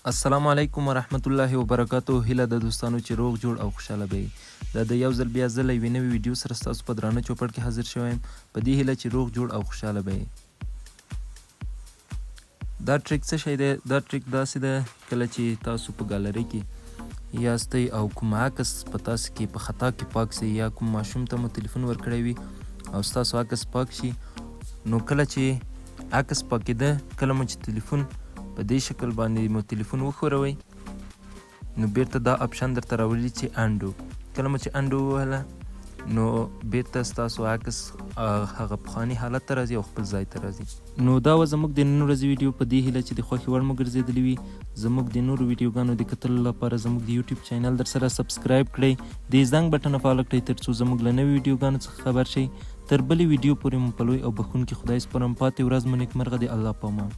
السلام علیکم ورحمت الله وبرکاتو. هیله د دوستانو چې روغ جوړ او خوشحاله به دا د یو ځل بیا زه له یوې نوې ویډیو سره ستاسو په درانه چوپړ کې حاضر شوی یم په دې هیله چې روغ جوړ او خوشحاله به دا ټریک څه شی دی؟ دا ټریک داسې ده کله چې تاسو په ګالرۍ کې یاستئ او کوم عکس په تاسو کې په خطا کې پاک سي یا کوم ماشوم ته مو تلیفون ورکړی وي او ستاسو عکس پاک شي، نو کله چې عکس پاکېده کله مو چې تلیفون په دې شکل باندې مو تلیفون وښوروئ نو بیرته دا آپشن درته راولي چې انډو. کله مو چې انډو ووهله نو بیرته ستاسو عکس هغه پخواني حالت ته راځي او خپل ځای ته راځي. نو دا وه زموږ د نن ورځې ویډیو په دې هیله چې د خوښې وړ مو ګرځېدلې وي. زموږ د نورو ویډیوګانو د کتلو لپاره زموږ د یوټیوب چینل در سره سبسکرایب کړئ، د زنګ بټن فالو کړئ تر څو زموږ له نوې ویډیوګانو څخه خبر شئ. تر بلې ویډیو پورې مو په لوی او بخښونکي خدای سپارم. پاتې ورځ مو نیکمرغه د الله په امان.